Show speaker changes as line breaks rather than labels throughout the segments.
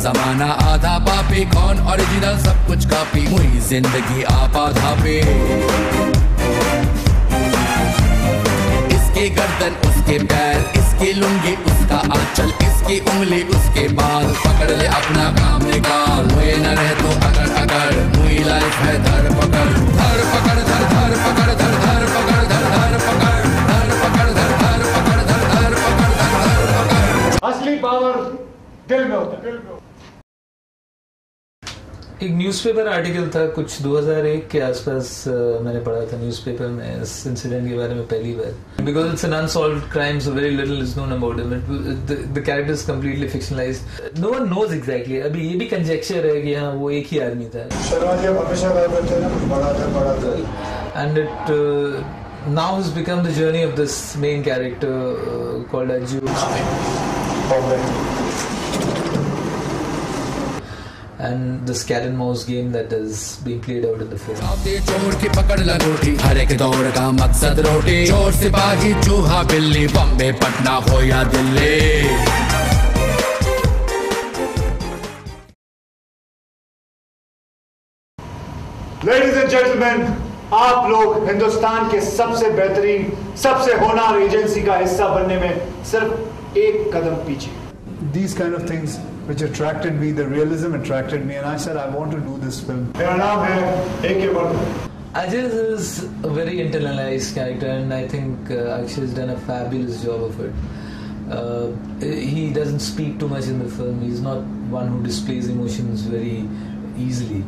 जमाना आधा पापी, कौन ओरिजिनल सब कुछ कॉपी, हुई जिंदगी आपा धापी। इसकी गर्दन उसके पैर, इसकी लुंगी उसका आंचल, इसकी उंगली उसके बाल, पकड़ ले अपना काम निकाल, मुझे न रहे तो अगर मुई लाइफ है धर पकड़ धर पकड़ धर धर पकड़ धर धर पकड़ धर धर पकड़ धर पकड़ धर धर पकड़ धर धर पकड़ धर धर पकड़।
असली पावर दिल में होता है।
एक न्यूज़पेपर आर्टिकल था कुछ 2001 के आसपास, मैंने पढ़ा था न्यूज़पेपर में इस इंसिडेंट के बारे में पहली बार। Because it's an unsolved crime, so very little is known about him, the character is completely fictionalised, no one knows exactly. अभी ये भी कंजेक्चर है कि हाँ वो एक ही आदमी था। And it now has become the journey of this main character called Ajju. And this cat and mouse game that is being played out in the film.
चोर की पकड़ लगोटी, हर एक दौड़ का मकसद रोटी, चोर सिपाही चूहा बिल्ली, बम्बे पटना हो या दिल्ली।
Ladies and gentlemen, आप लोग हिंदुस्तान के सबसे बेहतरीन, सबसे होनहार एजेंसी का हिस्सा बनने में सिर्फ एक कदम पीछे।
These kind of things which attracted me, the realism attracted me, and I said I want to do this film.
मेरा नाम है A.K. Bardhan.
Ajay is a very internalized character, and I think Akshay has done a fabulous job of it. He doesn't speak too much in the film. He's not one who displays emotions very easily.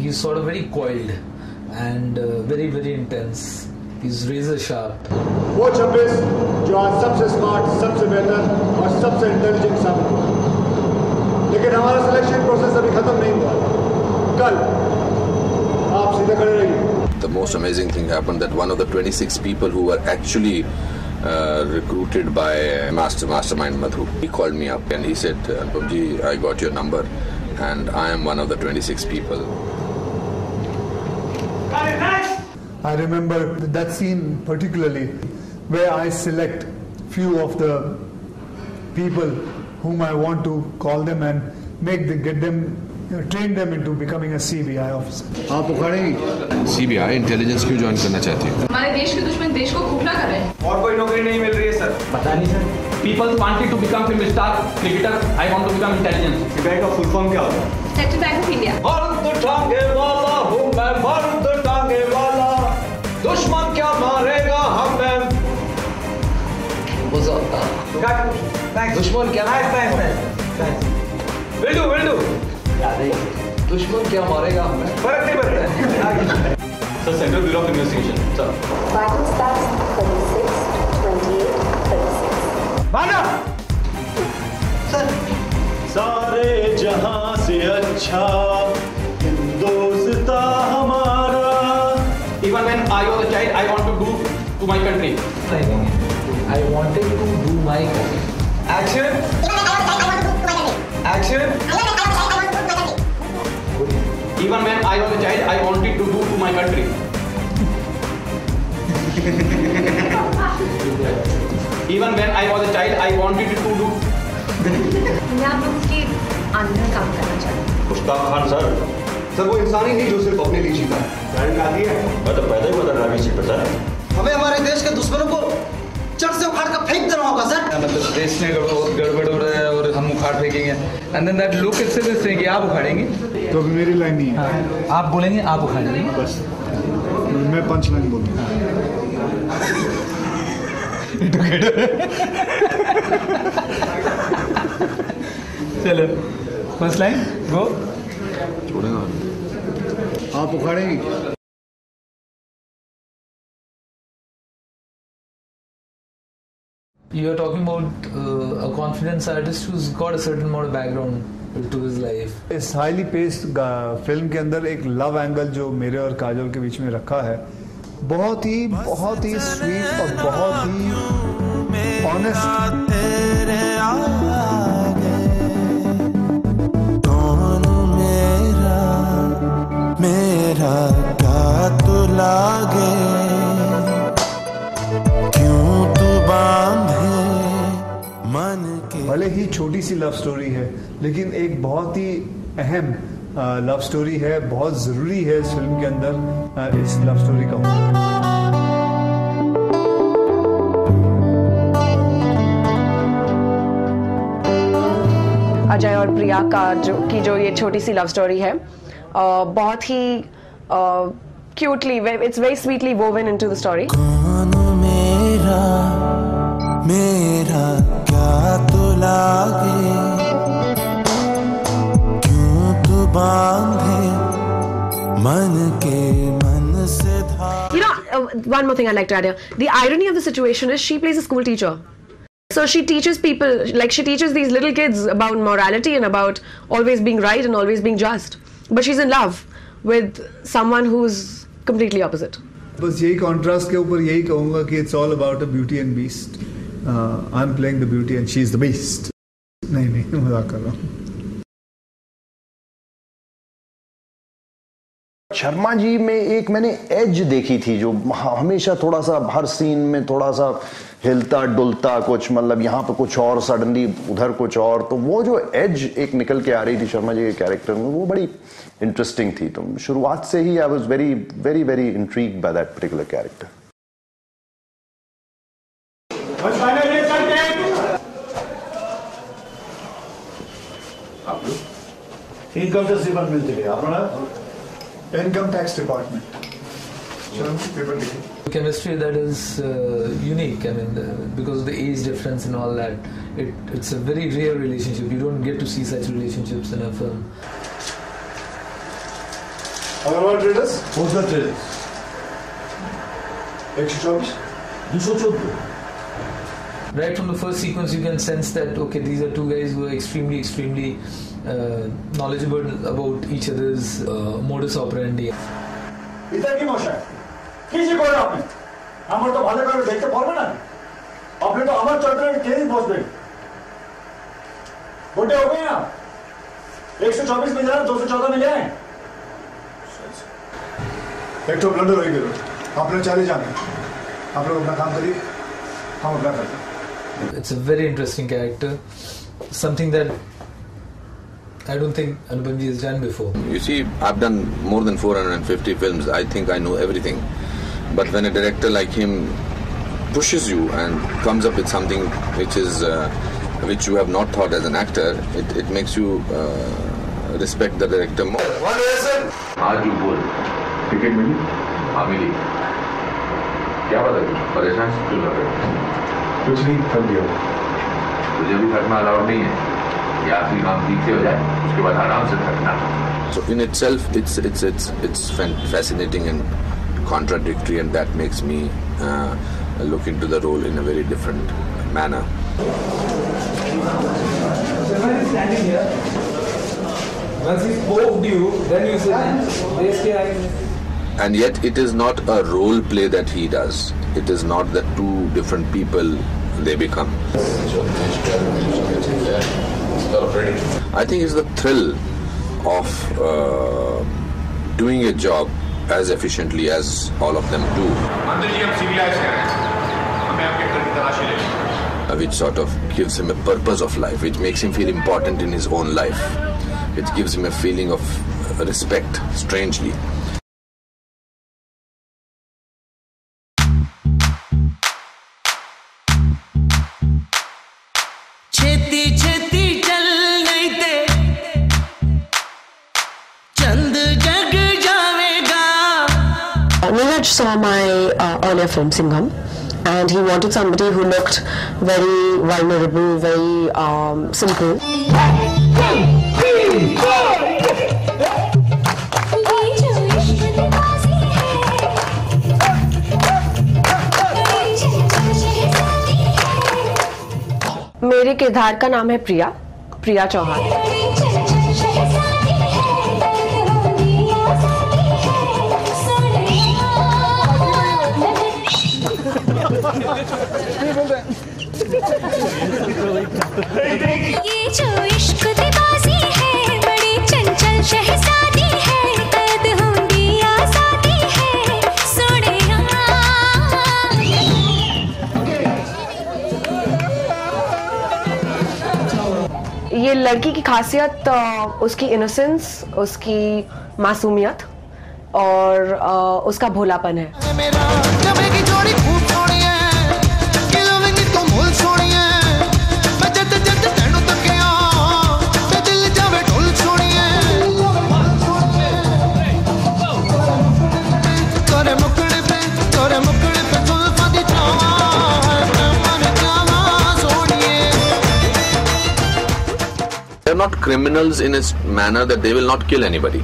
He's sort of very coiled and very very intense. He's razor sharp.
वो 26 जो आज सबसे smart, सबसे बेहतर और सबसे intelligent साबित हुआ, लेकिन हमारा सिलेक्शन प्रोसेस अभी खत्म नहीं हुआ। कल आप सीधे खड़े रहिए।
The most amazing thing happened that one of the 26 people who were actually recruited by Mastermind Madhu, he called me up and he said, "Anupam ji, I got your number and I am one of the 26 people."
I remember that scene particularly where I select few of the people whom I want to call them and get them, train them into becoming a CBI officer.
आप उखाड़ेंगी?
CBI intelligence क्यों join करना चाहती है?
हमारे देश के दुश्मन देश को खोखला कर रहे हैं।
और कोई नौकरी नहीं मिल रही है सर।
पता नहीं sir.
People wanted to become film star, cricketer. I want to become intelligence.
CBI का फुल फॉर्म क्या होता है?
Central bank of India.
मर्द टांगे वाला हूँ मैं, मर्द टांगे वाला, दुश्मन क्या मारेगा हमें।
दुश्मन क्या
will do.
दुश्मन क्या मारेगा हमें,
फर्क नहीं पड़ता। Sir central bureau of investigation sir.
Vital stats 36, 28, 36.
भाना
सर।
सारे जहां से अच्छा हिंदुस्ता हमारा।
Even when I was a child, I want to do to my country.
I wanted to do my country.
Action. Action. Even when I was a child, I wanted to do to my country. Even when I was a child, I wanted to do.
मैं आप लोगों के अंदर काम करना चाहती हूँ।
Mushtaq Khan sir वो इंसान ही नहीं जो सिर्फ अपने लिए जीता है। ड्राइविंग आती है? मैं तो पैदा ही हुआ था ड्राइविंग सीट पर सर।
हमें हमारे देश के दुश्मनों को चढ़ से उखाड़ कर फेंक देना होगा सर।
मतलब देश में गड़बड़ हो रहा है और हम उखाड़ फेंकेंगे, and then that look it's this thing कि आप उखाड़ेंगे।
तो अभी मेरी लाइन नहीं है।
आप बोलेंगे आप उखाड़ेंगे,
बस मैं पंच लाइन बोलूँगा।
चलो फर्स्ट लाइन गो।
आप उखाड़ेंगे।
You are talking about a confidence artist who's got a certain amount of background to his life.
इस हाईली पेस्ड फिल्म के अंदर एक लव एंगल जो मेरे और काजोल के बीच में रखा है, बहुत ही स्वीट और बहुत ही ऑनेस्ट।
मेरा क्या तो लागे, क्यों तू बांधे मन के।
भले ही छोटी छोटी सी लव स्टोरी है, लेकिन एक बहुत ही अहम लव स्टोरी है, बहुत ज़रूरी है इस फिल्म के अंदर इस लव स्टोरी का होना।
अजय और प्रिया का जो ये छोटी सी लव स्टोरी है, बहुत ही cutely, it's very sweetly woven into the story.
कौन मेरा क्या तो लागे, क्यों तू बांधे मन के मन से धागे।
You know, one more thing I'd like to add here. The irony of the situation is she plays a school teacher. So she teaches people, like she teaches these little kids about morality and about always being right and always being just. But she's in love with someone who's completely opposite.
बस यही contrast के ऊपर यही कहूँगा कि it's all about a beauty and beast. I'm playing the beauty and she's the beast. नहीं मजाक कर रहा हूँ।
शर्मा जी में एक मैंने एज देखी थी जो हमेशा थोड़ा सा हर सीन में थोड़ा सा हिलता डुलता, कुछ मतलब यहाँ पे कुछ और सडनली उधर कुछ और, तो वो जो एज एक निकल के आ रही थी शर्मा जी के कैरेक्टर में, वो बड़ी इंटरेस्टिंग थी। तो शुरुआत से ही I was very very very intrigued by that particular character.
Income tax department मिलते हैं आपना
income tax department
chemistry that is unique. I mean, because of the age difference and all that, it's a very rare relationship. You don't get to see such relationships in a film.
Agarwal Traders? Who's the Traders? 124? 214.
Right from the first sequence, you can sense that okay, these are two guys who are extremely knowledgeable about each other's modus operandi.
इधर की मोशा है किसी को आपने हमर तो ভালো করে দেখতে পারবে না আপনি তো আমার চক্রে কেই বসবেন बोटे हो गए ना 124 मिल जाए 214 मिल जाए एक तो ब्लंडर हो गया आपने चले जाना आप लोग अपना काम करिए हम अपना करते हैं।
It's a very interesting character, something that I don't think Anupam ji has done before.
You see, I've done more than 450 films. I think I know everything. But when a director like him pushes you and comes up with something which you have not thought as an actor, it makes you respect the director more.
आज जो बोल ticket मिली? हाँ मिली। क्या बात है? परेशान क्यों लग रहे हो?
कुछ नहीं, थक गया।
तुझे भी थकना अलाउड नहीं है। ये आखिरी काम ठीक से हो जाए, उसके बाद आराम से थकना।
So in itself, it's fascinating and contradictory, and that makes me look into the role in a very different manner.
Standing here, once he spoke to you, then you said,
and yet it is not a role play that he does. It is not that two different people they become. I think it's the thrill of doing a job as efficiently as all of them do. Which sort of gives him a purpose of life, which makes him feel important in his own life, which gives him a feeling of respect, strangely.
Neeraj saw my earlier film Singham, and he wanted somebody who looked very vulnerable, very simple. मेरे किरदार का नाम है प्रिया चौहान।
ये जो इश्क दीवासी है, बड़ी चंचल शहजादी है, कैद होंगी आजादी है, सोनिया।
लड़की की खासियत उसकी इनोसेंस, उसकी मासूमियत और उसका भोलापन है।
They're not criminals in a manner that they will not kill anybody.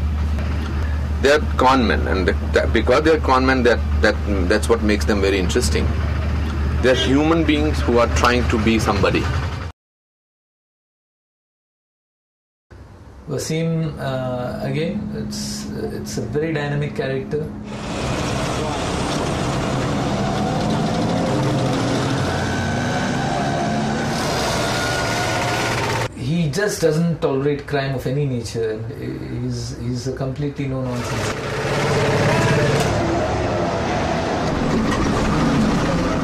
They're con men, and because they're con men, that's what makes them very interesting. They're human beings who are trying to be somebody.
Wasim, again, it's a very dynamic character. He just doesn't tolerate crime of any nature. He's a completely no-nonsense.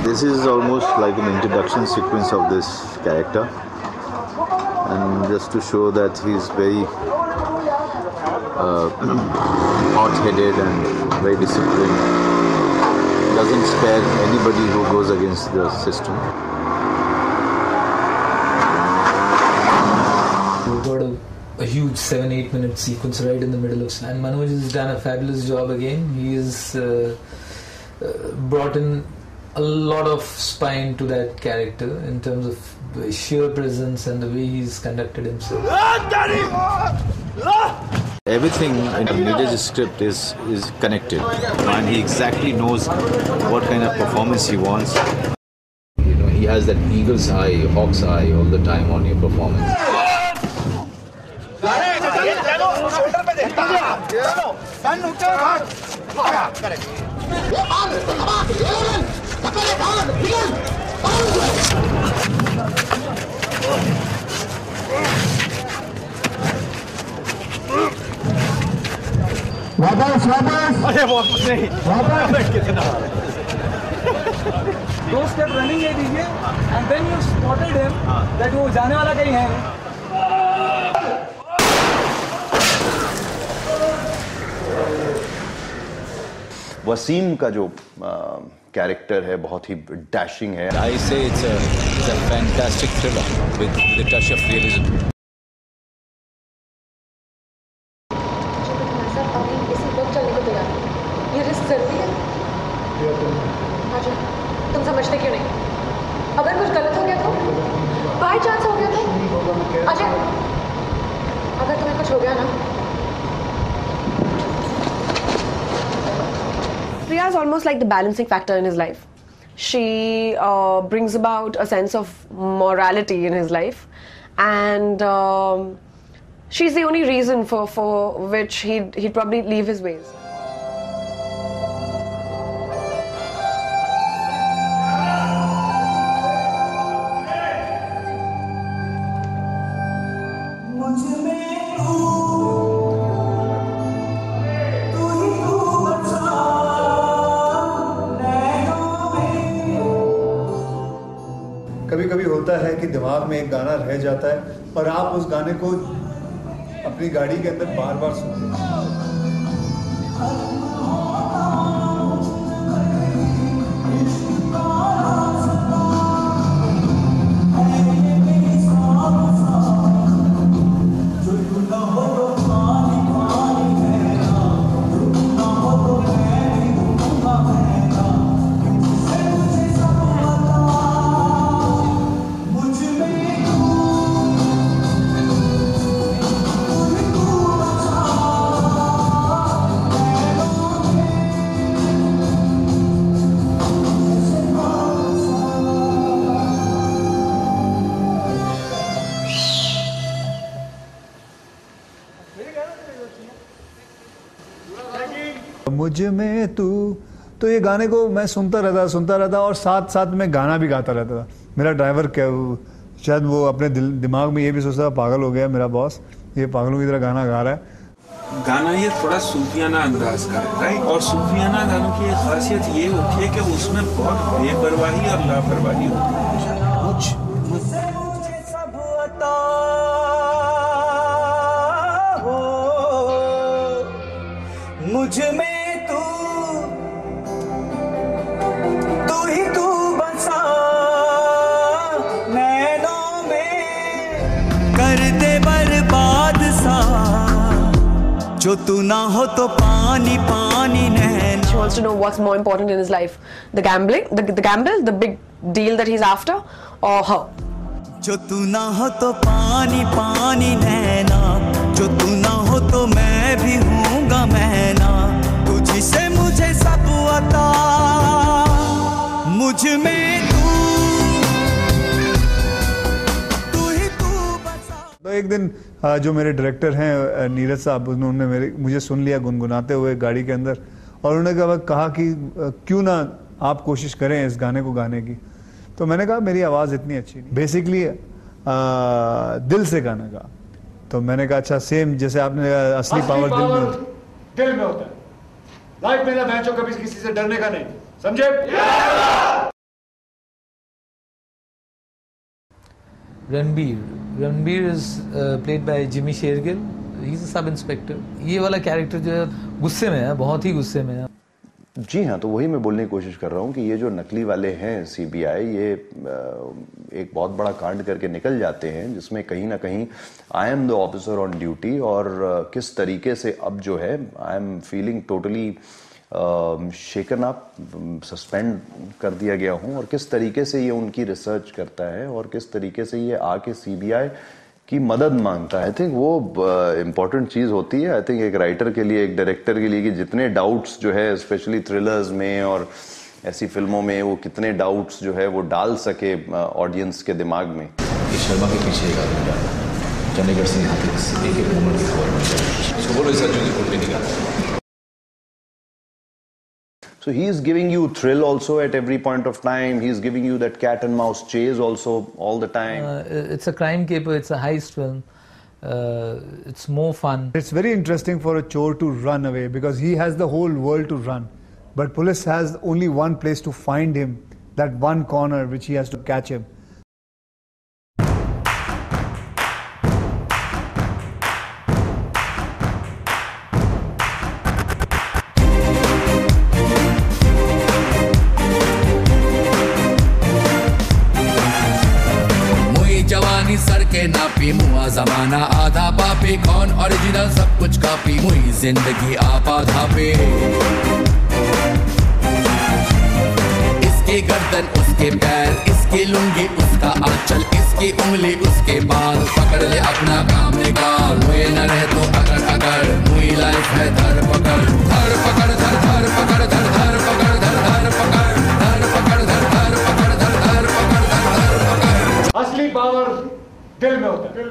This is almost like an introduction sequence of this character, and just to show that he's very hot-headed and very disciplined. Doesn't spare anybody who goes against the system.
We've got a huge 7-8 minute sequence right in the middle of, and Manoj has done a fabulous job again. He has brought in a lot of spine to that character in terms of sheer presence and the way he's conducted himself.
Everything in Neeraj's script is connected, and he exactly knows what kind of performance he wants. You know, he has that eagle's eye, hawk's eye all the time on your performance.
वापस
अरे वापस नहीं, कितना 2 step running ले दीजिए, and then you spotted him that वो जाने वाला कहीं है।
वसीम का जो कैरेक्टर है बहुत ही डैशिंग है।
I say it's a fantastic thriller with a touch of realism.
ये रिस्क जरूरी है? तुम समझते क्यों नहीं? अगर कुछ गलत हो गया तो? बाय चांस हो गया तो? अजय, अगर तुम्हें कुछ हो गया ना? Priya is almost like the balancing factor in his life. She brings about a sense of morality in his life, and she's the only reason for which he'd probably leave his ways.
कभी कभी होता है कि दिमाग में एक गाना रह जाता है और आप उस गाने को अपनी गाड़ी के अंदर बार बार सुनते हैं। मुझ में तू, तो ये गाने को मैं सुनता रहता और साथ साथ में गाना भी गाता रहता था। मेरा ड्राइवर क्या शायद वो अपने दिमाग में ये भी सोचता था पागल हो गया मेरा बॉस, ये पागलों की तरह गाना गा रहा है।
गाना ये थोड़ा सूफियाना अंदाज का है, राइट? और सूफियाना गानों की एक खासियत ये होती है कि उसमें बहुत बेपरवाही और लापरवाही होती है।
मुझ में तू ही तू बसा नैनों में कर दे बर्बाद सा जो तू ना हो तो पानी पानी नैना.
She wants to know what's more important in his life, the gambling, the gamble, the big deal that he's after, or her.
जो तू ना हो तो पानी पानी नैना, जो तू ना हो तो मैं भी हूँगा मैना, तुझी से मुझे सब अता मुझ में तू ही तू बसा.
तो एक दिन जो मेरे डायरेक्टर हैं नीरज साहब, उन्होंने मुझे सुन लिया गुनगुनाते हुए गाड़ी के अंदर, और उन्होंने कहा कि क्यों ना आप कोशिश करें इस गाने को गाने की. तो मैंने कहा मेरी आवाज़ इतनी अच्छी नहीं, बेसिकली दिल से गाना गा. तो मैंने कहा अच्छा सेम जैसे आपने असली पावर
दिल में होता है. लाइफ में ना मैचों कभी किसी से डरने का नहीं, समझे?
Ranbir is played by Jimmy Shergill. He's a sub inspector. ये वाला कैरेक्टर जो है गुस्से में है, बहुत ही गुस्से में है.
जी हाँ, तो वही मैं बोलने की कोशिश कर रहा हूँ कि ये जो नकली वाले हैं सीबीआई, ये एक बहुत बड़ा कांड करके निकल जाते हैं जिसमें कहीं ना कहीं I am the officer on duty, और किस तरीके से अब जो है I am feeling totally shaken up, suspend कर दिया गया हूँ, और किस तरीके से ये उनकी रिसर्च करता है और किस तरीके से ये आके सीबीआई की मदद मांगता है. आई थिंक वो इम्पोर्टेंट चीज़ होती है. आई थिंक एक राइटर के लिए, एक डायरेक्टर के लिए, कि जितने डाउट्स जो है स्पेशली थ्रिलर्स में और ऐसी फिल्मों में, वो कितने डाउट्स जो है वो डाल सके ऑडियंस के दिमाग में.
शर्मा के पीछे एक आदमी डाला, चंडीगढ़ से यहाँ तक एक मोमेंट की खबर मिल जाए. उसको बोलो सर जो रिपोर्ट में निकाला.
So he is giving you thrill also at every point of time. He is giving you that cat and mouse chase also all the time.
It's a crime caper. It's a heist film. It's more fun.
It's very interesting for a chore to run away because he has the whole world to run, but police has only one place to find him, that one corner which he has to catch him.
Sir के नापी मुआ जमाना आधा पापी, कौन original सब कुछ copy, हुई जिंदगी आपाधा पे. इसकी गर्दन उसके पैर, इसकी लुंगी उसका आंचल, इसकी उंगली उसके बाल, पकड़ ले अपना काम निकाल, हुए न रहे तो अगर अगर, हुई लाइफ है धर पकड़, धर पकड़ धर धर पकड़ धर धर पकड़ धर धर पकड़ धर पकड़ धर धर पकड़ धर धर पकड़ धर धर पकड़.
असली पावर दिल में होता है.